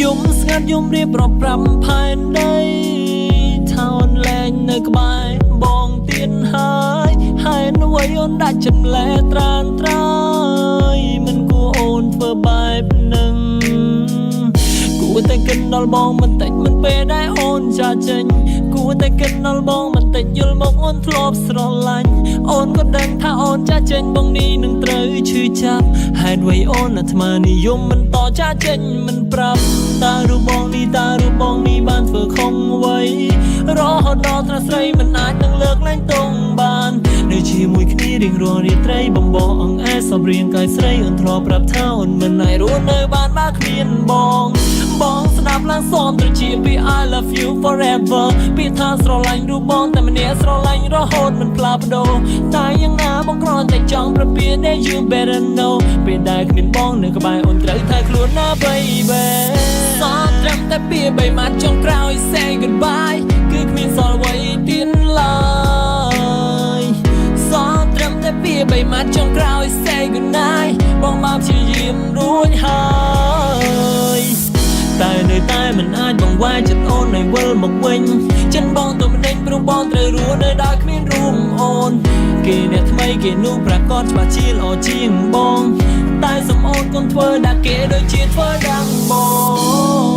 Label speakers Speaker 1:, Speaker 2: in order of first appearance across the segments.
Speaker 1: យំស្ងាត់យំរៀបរាប់ប្រាំផែនដីថោនលែងនៅក្បែរបងទៀតហើយអ្វីអូនដាក់ចម្លែត្រានត្រៃមិនគួរអូនធ្វើបែបនឹងគួរតែគិតដល់បងមិនតិចមិនពេលដែលអូនចាចេញគួរតែគិតដល់បងមិនតិចយល់មកអូនធ្លាប់ស្រឡាញ់អូនក៏ដឹងថាអូនចាចេញបងនេះនឹងត្រូវឈឺចាប់ហេតុអ្វីអូនអាត្មានិយមមិនតចាចេញមិនប្រាប់តើរូបបងនេះបានធ្វើខុសអ្វីរហូតដល់ត្រាស្រីមិនអាចនឹងលើកលែងទងបាននៅជាមួយគ្នារៀងរាល់រាត្រីបំបងអង្អែសពរៀងកាយស្រីអូនធ្លាប់ប្រាប់ថាអូនមិនអាចរស់នៅបានបើគ្មានបងស្ដាប់ឡើងសមត្រជាពី I love you forever ពីថាស្រឡាញ់រូបបងតែម្នាក់ស្រឡាញ់រហូតមិនផ្លាស់ប្ដូរតែយ៉ាងណាបងគ្រាន់តែចង់ប្រពៀដែល you better know ពេលដែលគ្មានបងនៅក្បែរអូនត្រូវថែខ្លួនណា baby សោះត្រឹមតែពី3ម៉ាត់ចុងក្រោយ say goodbye គឺគ្មានសល់អ្វីទៀតឡើយសោះត្រឹមតែពី3ម៉ាត់ចុងក្រោយ say good night បងមកព្យាយាមរួចហើយតែនៅតែមិនអាចបង្វែរចិត្តអូនឲ្យវិលមកវិញចិនបងទៅមិនដេញព្រោះបងត្រូវរស់នៅដោយគ្មានរួមអូនគេអ្នកថ្មីគេនោះប្រកាសច្បាស់ជាល្អជាងបងតែសំអូនកុំធ្វើដាក់គេដូចជាធ្វើដាំងបង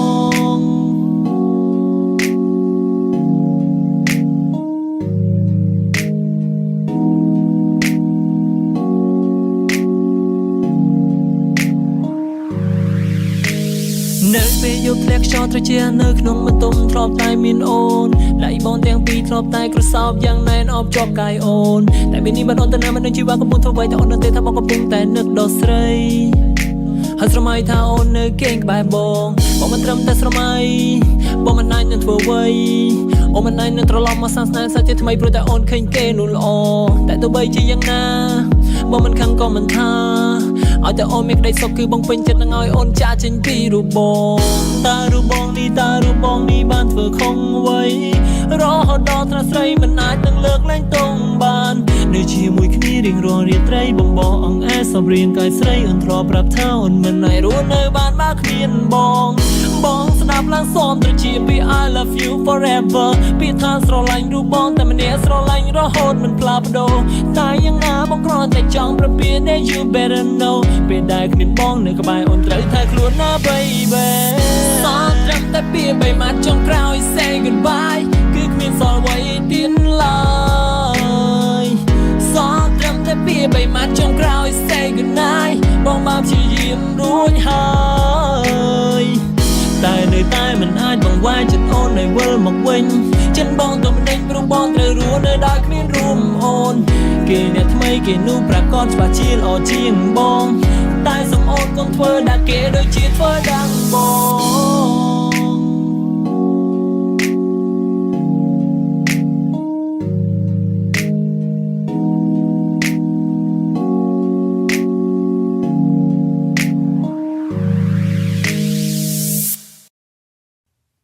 Speaker 1: នៅពេលយប់ធ្លាក់ខ្យល់ត្រជានៅក្នុងបន្ទប់ធ្លាប់តែមានអូនដៃបងទាំងពីរធ្លាប់តែក្រសោបយ៉ាងណែនអបជាប់កាយអូនតែពេលនេះបានអូនទៅណាមិននឹងជីវ៉ាកំពុងធ្វើអ្វីតែអូននៅតែថាបងកំពុងតែនឹកដល់ស្រីហើយស្រមៃថាអូននៅគេងក្បែរបងមិនត្រឹមតែស្រមៃបងមិនអាចនឹងធ្វើអ្វីអូនមិនអាចនឹងត្រឡប់មកសាស្នាសាជាថ្មីព្រោះតែអូនឃើញគេនោះល្អតែទោះបីជាយ៉ាងណាបងមិនខឹងក៏មិនថាឲ្យតែអូនមានក្តីសុខគឺបងពេញចិត្តនឹងឲ្យអូនចាចេញពីរូបបងតើរូបបងនេះបានធ្វើខុសអ្វីរហូតដល់ត្រាស្រីមិនអាចនឹងលើកលែងទងបាននៅជាមួយគ្នារៀងរាល់រាត្រីបំបងអង្អែសពរៀងកាយស្រីអូនធ្លាប់ប្រាប់ថាអូនមិនអាចរស់នៅបានបើគ្មានបងស្ដាប់ឡើងសមត្រជាពី I love you forever ពីថាស្រឡាញ់រូបបងតែម្នាក់ស្រឡាញ់រហូតមិនផ្លាស់ប្ដូរតែយ៉ាងណាបងគ្រាន់តែចង់ប្រពៀដែល you better know ពេលដែលគ្មានបងនៅក្បែរអូនត្រូវថែខ្លួនណា baby សោះត្រឹមតែពី3ម៉ាត់ចុងក្រោយ say goodbye គឺគ្មានសល់អ្វីទៀតឡើយសោះត្រឹមតែពី3ម៉ាត់ចុងក្រោយ say good night បងមកព្យាយាមរួចហើយតែនៅតែមិនអាចបង្វែរចិត្តអូនឲ្យវិលមកវិញចិនបងទៅមិនដេញព្រោះបងត្រូវរស់នៅដោយគ្មានរួមអូនគេអ្នកថ្មីគេនោះប្រកាសច្បាស់ជាល្អជាងបងតែសំអូនកុំធ្វើដាក់គេដូចជាធ្វើដាំងបង